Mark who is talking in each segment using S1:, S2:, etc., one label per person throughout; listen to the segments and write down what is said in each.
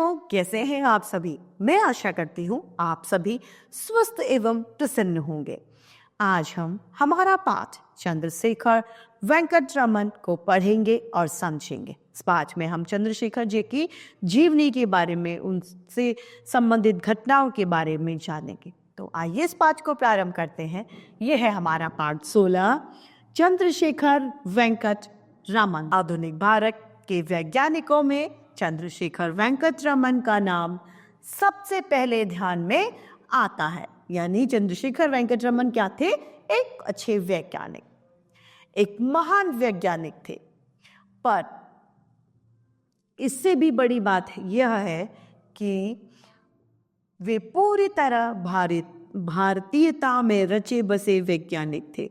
S1: बच्चों, कैसे हैं आप सभी? मैं आशा करती हूँ आप सभी स्वस्थ एवं प्रसन्न होंगे। आज हम हमारा पाठ चंद्रशेखर वेंकट रमन को पढ़ेंगे और समझेंगे। इस पाठ में हम चंद्रशेखर जी की जीवनी के बारे में, उनसे संबंधित घटनाओं के बारे में जानेंगे। तो आइए इस पाठ को प्रारंभ करते हैं। यह है हमारा पाठ 16, चंद्रशेखर वेंकट रमन। आधुनिक भारत के वैज्ञानिकों में चंद्रशेखर वेंकट रमन का नाम सबसे पहले ध्यान में आता है। यानी चंद्रशेखर वेंकट रमन क्या थे? एक अच्छे वैज्ञानिक, एक महान वैज्ञानिक थे। पर इससे भी बड़ी बात यह है कि वे पूरी तरह भारतीयता में रचे बसे वैज्ञानिक थे।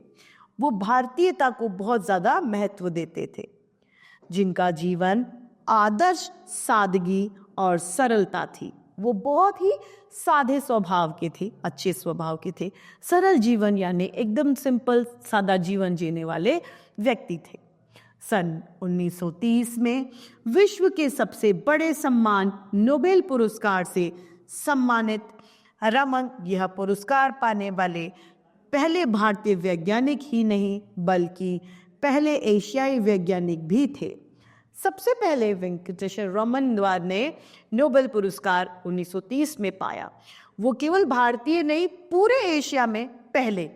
S1: वो भारतीयता को बहुत ज्यादा महत्व देते थे, जिनका जीवन आदर्श सादगी और सरलता थी। वो बहुत ही सादे स्वभाव के थे, अच्छे स्वभाव के थे। सरल जीवन यानी एकदम सिंपल सादा जीवन जीने वाले व्यक्ति थे। सन 1930 में विश्व के सबसे बड़े सम्मान नोबेल पुरस्कार से सम्मानित रमन यह पुरस्कार पाने वाले पहले भारतीय वैज्ञानिक ही नहीं बल्कि पहले एशियाई वैज्ञानिक भी थे। सबसे पहले वेंकटेश्वर रमन द्वारा ने नोबेल पुरस्कार 1930 में पाया। वो केवल भारतीय नहीं, पूरे एशिया में पहले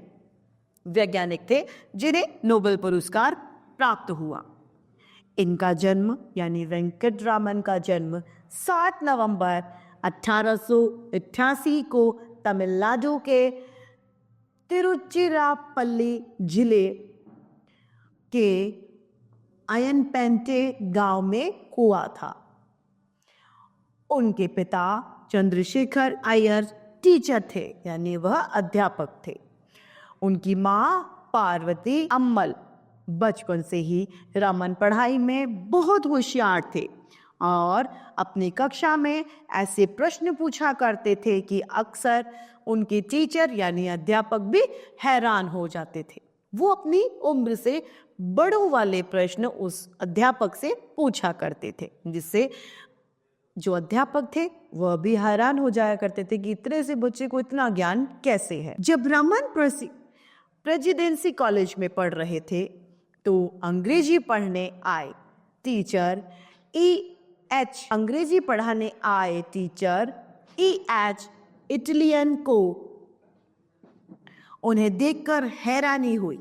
S1: वैज्ञानिक थे जिन्हें नोबेल पुरस्कार प्राप्त हुआ। इनका जन्म यानी वेंकट रमन का जन्म 7 नवंबर 1888 को तमिलनाडु के तिरुचिरापल्ली जिले के अयनपेंटे गांव में हुआ था। उनके पिता चंद्रशेखर अय्यर टीचर थे, यानी वह अध्यापक थे। उनकी मां पार्वती अम्मल। बचपन से ही रमन पढ़ाई में बहुत होशियार थे और अपनी कक्षा में ऐसे प्रश्न पूछा करते थे कि अक्सर उनके टीचर यानी अध्यापक भी हैरान हो जाते थे। वो अपनी उम्र से बड़ों वाले प्रश्न उस अध्यापक से पूछा करते थे, जिससे जो अध्यापक थे वह भी हैरान हो जाया करते थे कि इतने से बच्चे को इतना ज्ञान कैसे है। जब रमन प्रेसिडेंसी कॉलेज में पढ़ रहे थे तो अंग्रेजी पढ़ने आए टीचर अंग्रेजी पढ़ाने आए टीचर E.H. इटलियन को उन्हें देखकर हैरानी हुई।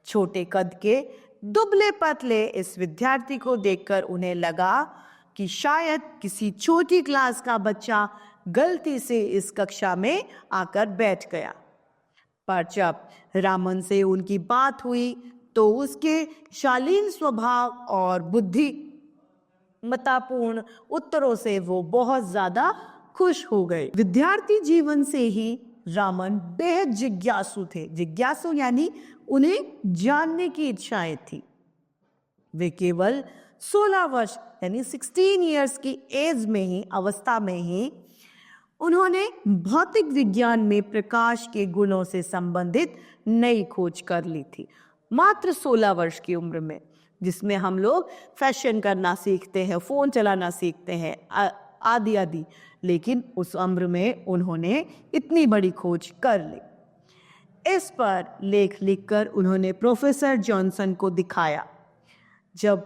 S1: छोटे कद के दुबले पतले इस विद्यार्थी को देखकर उन्हें लगा कि शायद किसी छोटी क्लास का बच्चा गलती से इस कक्षा में आकर बैठ गया। पर जब रमन से उनकी बात हुई तो उसके शालीन स्वभाव और बुद्धिमत्तापूर्ण उत्तरों से वो बहुत ज्यादा खुश हो गए। विद्यार्थी जीवन से ही रमन बेहद जिज्ञासु थे। जिज्ञासु यानी उन्हें जानने की इच्छाएं थी। वे केवल 16 वर्ष यानी 16 इयर्स की एज में ही, अवस्था में ही उन्होंने भौतिक विज्ञान में प्रकाश के गुणों से संबंधित नई खोज कर ली थी। मात्र 16 वर्ष की उम्र में, जिसमें हम लोग फैशन करना सीखते हैं, फोन चलाना सीखते हैं आदि आदि, लेकिन उस उम्र में उन्होंने इतनी बड़ी खोज कर ली। इस पर लेख लिखकर उन्होंने प्रोफेसर जॉनसन को दिखाया। जब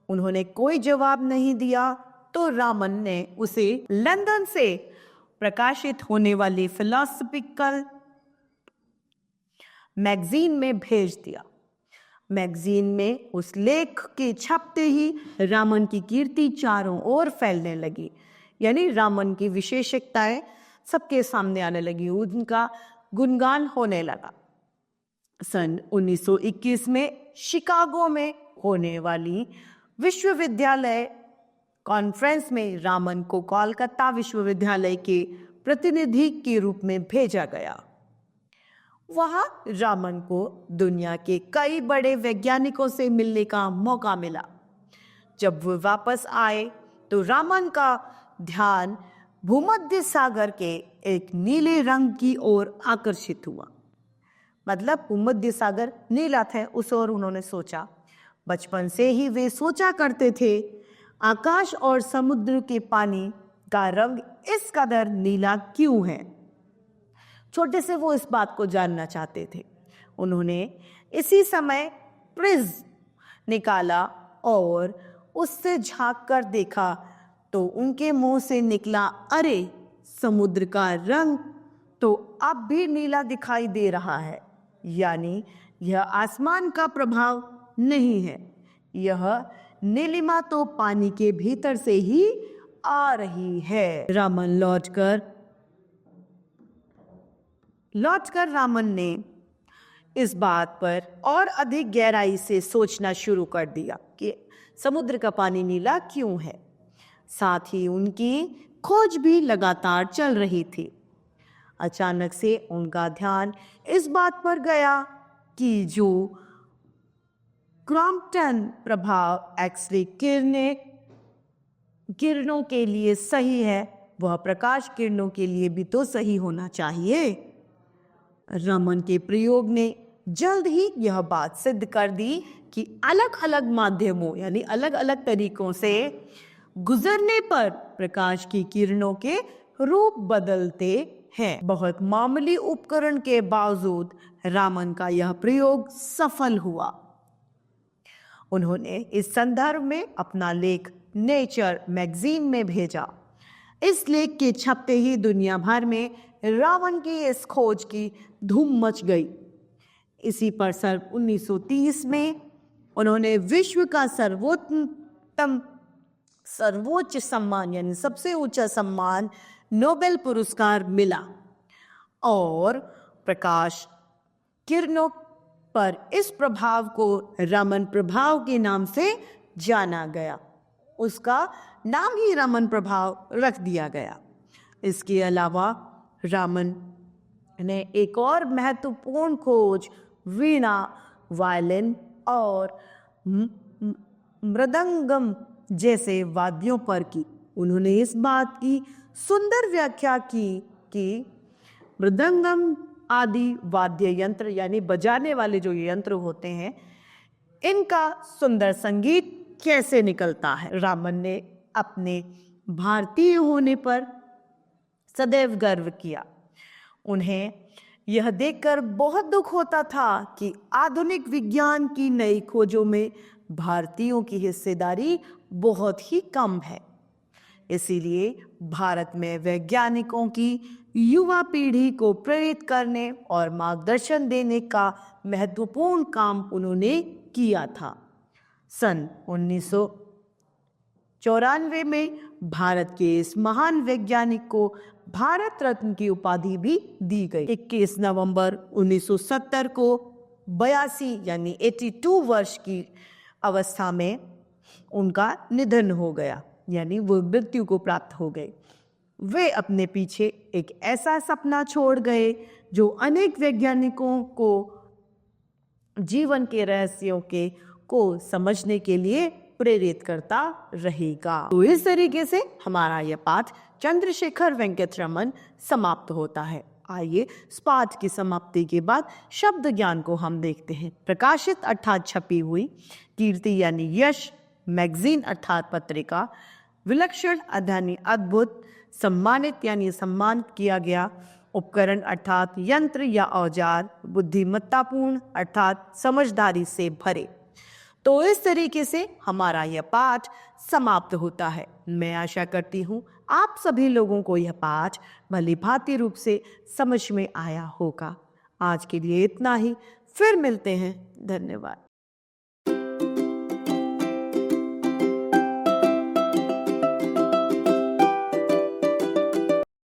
S1: उन्होंने कोई जवाब नहीं दिया तो रमन ने उसे लंदन से प्रकाशित होने वाली फिलोसॉफिकल मैगजीन में भेज दिया। मैगजीन में उस लेख के छपते ही रमन की कीर्ति चारों ओर फैलने लगी। यानी रमन की विशेषताएं सबके सामने आने लगी, उनका गुणगान होने लगा। सन 1921 में शिकागो में होने वाली विश्वविद्यालय कॉन्फ्रेंस में रमन को कोलकाता विश्वविद्यालय के प्रतिनिधि के रूप में भेजा गया। वहां रमन को दुनिया के कई बड़े वैज्ञानिकों से मिलने का मौका मिला। जब वो वापस आए तो रमन का ध्यान भूमध्य सागर के एक नीले रंग की ओर आकर्षित हुआ। मतलब भूमध्य सागर नीला था, उस ओर उन्होंने सोचा। बचपन से ही वे सोचा करते थे आकाश और समुद्र के पानी का रंग इस कदर नीला क्यों है। छोटे से वो इस बात को जानना चाहते थे। उन्होंने इसी समय प्रिज निकाला और उससे झांक कर देखा तो उनके मुंह से निकला, अरे समुद्र का रंग तो अब भी नीला दिखाई दे रहा है, यानी यह आसमान का प्रभाव नहीं है, यह नीलिमा तो पानी के भीतर से ही आ रही है। रामन लौटकर रामन ने इस बात पर और अधिक गहराई से सोचना शुरू कर दिया कि समुद्र का पानी नीला क्यों है। साथ ही उनकी खोज भी लगातार चल रही थी। अचानक से उनका ध्यान इस बात पर गया कि जो क्रॉम्पटन प्रभाव एक्स-रे किरणों के लिए सही है, वह प्रकाश किरणों के लिए भी तो सही होना चाहिए। रमन के प्रयोग ने जल्द ही यह बात सिद्ध कर दी कि अलग अलग माध्यमों यानी अलग अलग तरीकों से गुजरने पर प्रकाश की किरणों के रूप बदलते हैं। बहुत मामूली उपकरण के बावजूद रामन का यह प्रयोग सफल हुआ। उन्होंने इस संदर्भ में अपना लेख नेचर मैगजीन में भेजा। इस लेख के छपते ही दुनिया भर में रामन की इस खोज की धूम मच गई। इसी पर सन 1930 में उन्होंने विश्व का सर्वोच्च सम्मान यानी सबसे ऊंचा सम्मान नोबेल पुरस्कार मिला और प्रकाश किरणों पर इस प्रभाव को रमन प्रभाव के नाम से जाना गया। उसका नाम ही रमन प्रभाव रख दिया गया। इसके अलावा रामन ने एक और महत्वपूर्ण खोज वीणा, वायलिन और मृदंगम जैसे वाद्यों पर की। उन्होंने इस बात की सुंदर व्याख्या की कि मृदंगम आदि वाद्य यंत्र यानी बजाने वाले जो यंत्र होते हैं, इनका सुंदर संगीत कैसे निकलता है। रामन ने अपने भारतीय होने पर सदैव गर्व किया। उन्हें यह देखकर बहुत दुख होता था कि आधुनिक विज्ञान की नई खोजों में भारतीयों की हिस्सेदारी बहुत ही कम है। इसीलिए भारत में वैज्ञानिकों की युवा पीढ़ी को प्रेरित करने और मार्गदर्शन देने का महत्वपूर्ण काम उन्होंने किया था। सन 1994 में भारत के इस महान वैज्ञानिक को भारत रत्न की उपाधि भी दी गई। 21 नवंबर 1970 को 82 यानी 82 वर्ष की अवस्था में उनका निधन हो गया, यानी वो मृत्यु को प्राप्त हो गए। वे अपने पीछे एक ऐसा सपना छोड़ गए जो अनेक वैज्ञानिकों को जीवन के रहस्यों को समझने के लिए प्रेरित करता रहेगा। तो इस तरीके से हमारा यह पाठ चंद्रशेखर वेंकट रमन समाप्त होता है। आइए इस पाठ की समाप्ति के बाद शब्द ज्ञान को हम देखते हैं। प्रकाशित अर्थात छपी हुई, कीर्ति यानी यश, मैगजीन अर्थात पत्रिका, विलक्षण यानी अद्भुत, सम्मानित यानी सम्मानित किया गया, उपकरण अर्थात यंत्र या औजार, बुद्धिमत्तापूर्ण अर्थात समझदारी से भरे। तो इस तरीके से हमारा यह पाठ समाप्त होता है। मैं आशा करती हूँ आप सभी लोगों को यह पाठ भलीभांति रूप से समझ में आया होगा। आज के लिए इतना ही, फिर मिलते हैं। धन्यवाद।